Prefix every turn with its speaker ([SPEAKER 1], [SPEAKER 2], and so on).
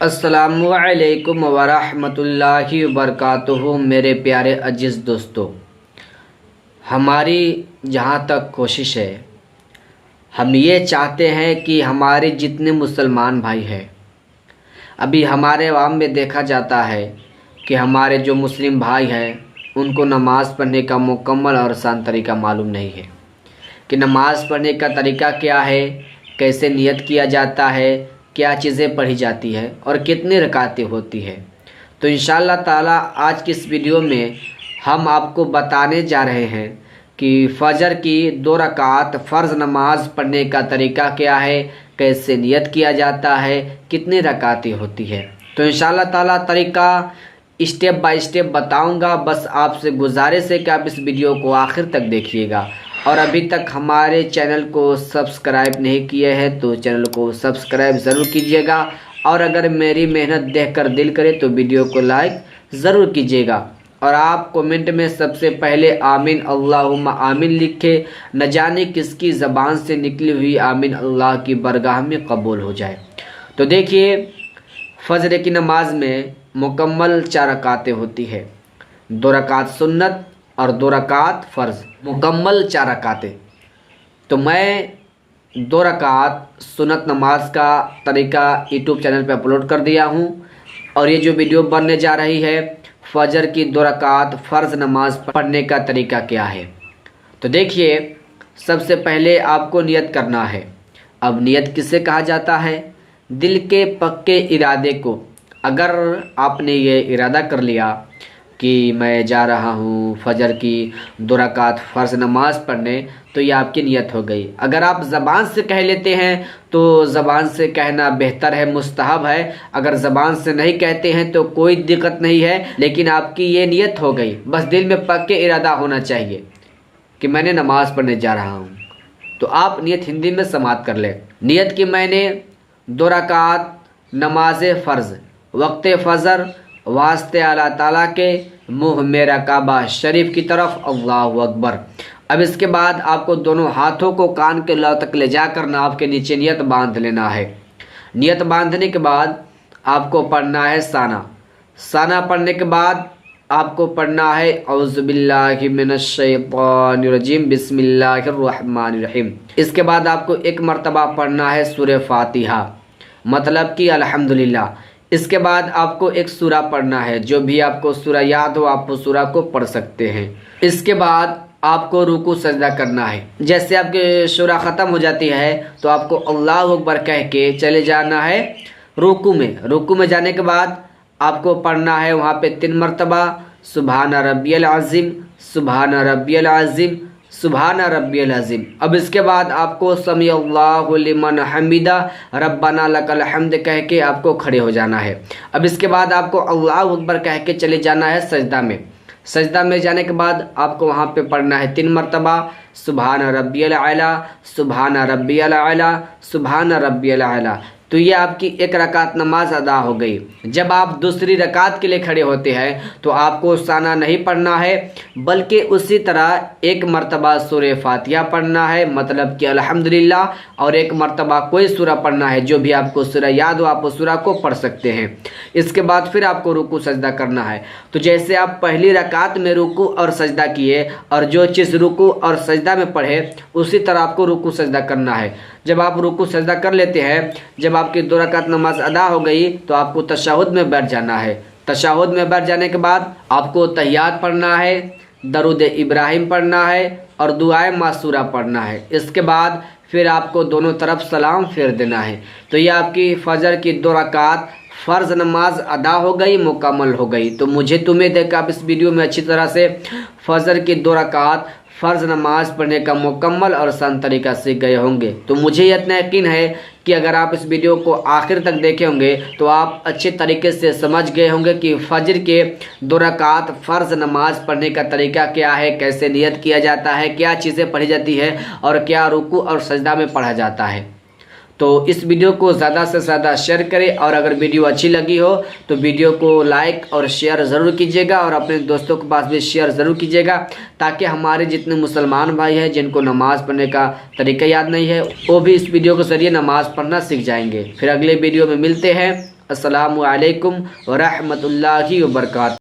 [SPEAKER 1] अस्सलामुअलैकुम वरहमतुल्लाहि वबरकातुहू। मेरे प्यारे अजीज़ दोस्तों, हमारी जहाँ तक कोशिश है, हम ये चाहते हैं कि हमारे जितने मुसलमान भाई हैं, अभी हमारे अवाम में देखा जाता है कि हमारे जो मुस्लिम भाई हैं उनको नमाज़ पढ़ने का मुकम्मल और आसान तरीका मालूम नहीं है कि नमाज़ पढ़ने का तरीका क्या है, कैसे नियत किया जाता है, क्या चीज़ें पढ़ी जाती है और कितनी रकातें होती है। तो इंशाअल्लाह ताला आज की इस वीडियो में हम आपको बताने जा रहे हैं कि फ़जर की 2 रकात फ़र्ज़ नमाज पढ़ने का तरीका क्या है, कैसे नियत किया जाता है, कितनी रकातें होती है। तो इंशाअल्लाह ताला तरीका स्टेप बाय स्टेप बताऊंगा। बस आपसे गुजारिश है कि आप इस वीडियो को आखिर तक देखिएगा और अभी तक हमारे चैनल को सब्सक्राइब नहीं किए हैं तो चैनल को सब्सक्राइब ज़रूर कीजिएगा और अगर मेरी मेहनत देखकर दिल करे तो वीडियो को लाइक ज़रूर कीजिएगा और आप कमेंट में सबसे पहले आमीन अल्लाहुम्मा आमीन लिखे। न जाने किसकी ज़बान से निकली हुई आमीन अल्लाह की बरगाह में कबूल हो जाए। तो देखिए, फ़जर की नमाज में मुकम्मल 4 रकातें होती है, 2 रकात सुन्नत और 2 रकात फ़र्ज़, मुकम्मल 4 रकातें। तो मैं 2 रकात सुन्नत नमाज का तरीका यूट्यूब चैनल पे अपलोड कर दिया हूँ और ये जो वीडियो बनने जा रही है फ़जर की 2 रकात फ़र्ज़ नमाज पढ़ने का तरीका क्या है। तो देखिए, सबसे पहले आपको नियत करना है। अब नियत किसे कहा जाता है? दिल के पक्के इरादे को। अगर आपने ये इरादा कर लिया कि मैं जा रहा हूँ फ़जर की 2 रकात फ़र्ज़ नमाज पढ़ने, तो ये आपकी नियत हो गई। अगर आप ज़बान से कह लेते हैं तो ज़बान से कहना बेहतर है, मुस्तहब है। अगर ज़बान से नहीं कहते हैं तो कोई दिक्कत नहीं है, लेकिन आपकी ये नियत हो गई। बस दिल में पक्के इरादा होना चाहिए कि मैंने नमाज़ पढ़ने जा रहा हूँ। तो आप नियत हिंदी में समाप्त कर लें। नियत की मैंने 2 रकात नमाज फ़र्ज़ वक्त फ़जर वास्ते अल्लाह ताला के, मुँह मेरा काबा शरीफ की तरफ, अल्लाहु अकबर। अब इसके बाद आपको दोनों हाथों को कान के लौ तक ले जाकर नाभ के नीचे नियत बांध लेना है। नियत बांधने के बाद आपको पढ़ना है साना। साना पढ़ने के बाद आपको पढ़ना है औज़ु बिल्लाहि मिनश शैतानिर रजीम बिस्मिल्लाहिर रहमानिर रहीम। इसके बाद आपको 1 मरतबा पढ़ना है सूरह फातिहा, मतलब कि अल्हम्दुलिल्लाह। इसके बाद आपको एक सूरा पढ़ना है, जो भी आपको सूरा याद हो आप उस सूरा को पढ़ सकते हैं। इसके बाद आपको रुकू सजदा करना है। जैसे आपकी सूरा ख़त्म हो जाती है तो आपको अल्लाहु अकबर कह के चले जाना है रुकू में। रुकू में जाने के बाद आपको पढ़ना है वहाँ पे 3 मरतबा सुबहान रब्बियल अज़ीम, सुबहान रब्बियल अज़ीम, सुबहान रब्बियल अज़ीम। अब इसके बाद आपको समी अल्लाहु लिमन हमीदा रब्बना लकल हम्द कह के आपको खड़े हो जाना है। अब इसके बाद आपको अल्लाहु अकबर कह के चले जाना है सजदा में। सजदा में जाने के बाद आपको वहाँ पे पढ़ना है 3 मरतबा सुबहान रब्बियल आला, सुबहान रब्बियल आला, सुबहान रब्बियल आला। तो ये आपकी 1 रकात नमाज अदा हो गई। जब आप दूसरी रकात के लिए खड़े होते हैं तो आपको साना नहीं पढ़ना है, बल्कि उसी तरह 1 मरतबा सूरह फातिहा पढ़ना है, मतलब कि अल्हम्दुलिल्लाह, और 1 मरतबा कोई सूरा पढ़ना है। जो भी आपको सूरा याद हो आप उस सूरा को पढ़ सकते हैं। इसके बाद फिर आपको रुकू सजदा करना है। तो जैसे आप पहली रकात में रुकू और सजदा किए और जो चीज़ रुकू और सजदा में पढ़े उसी तरह आपको रुकू सजदा करना है। जब आप रुकू सजदा कर लेते हैं, जब आपकी 2 रकात नमाज अदा हो गई तो आपको तशहुद में बैठ जाना है। तशहुद में बैठ जाने के बाद आपको तहियात पढ़ना है, दरूद इब्राहिम पढ़ना है और दुआए मासूरा पढ़ना है। इसके बाद फिर आपको दोनों तरफ सलाम फेर देना है। तो ये आपकी फ़जर की 2 रकात फ़र्ज़ नमाज अदा हो गई, मुकम्मल हो गई। तो मुझे उम्मीद है कि आप इस वीडियो में अच्छी तरह से फ़जर की 2 रकात फ़र्ज़ नमाज पढ़ने का मुकम्मल और आसान तरीका सीख गए होंगे। तो मुझे इतना यकीन है कि अगर आप इस वीडियो को आखिर तक देखे होंगे तो आप अच्छे तरीके से समझ गए होंगे कि फ़जर के 2 रकात फ़र्ज़ नमाज पढ़ने का तरीका क्या है, कैसे नियत किया जाता है, क्या चीज़ें पढ़ी जाती है और क्या रुकू और सजदा में पढ़ा जाता है। तो इस वीडियो को ज़्यादा से ज़्यादा शेयर करें और अगर वीडियो अच्छी लगी हो तो वीडियो को लाइक और शेयर ज़रूर कीजिएगा और अपने दोस्तों के पास भी शेयर ज़रूर कीजिएगा, ताकि हमारे जितने मुसलमान भाई हैं जिनको नमाज़ पढ़ने का तरीका याद नहीं है वो भी इस वीडियो के ज़रिए नमाज़ पढ़ना सीख जाएंगे। फिर अगले वीडियो में मिलते हैं। अस्सलामु अलैकुम व रहमतुल्लाहि व बरकातहू।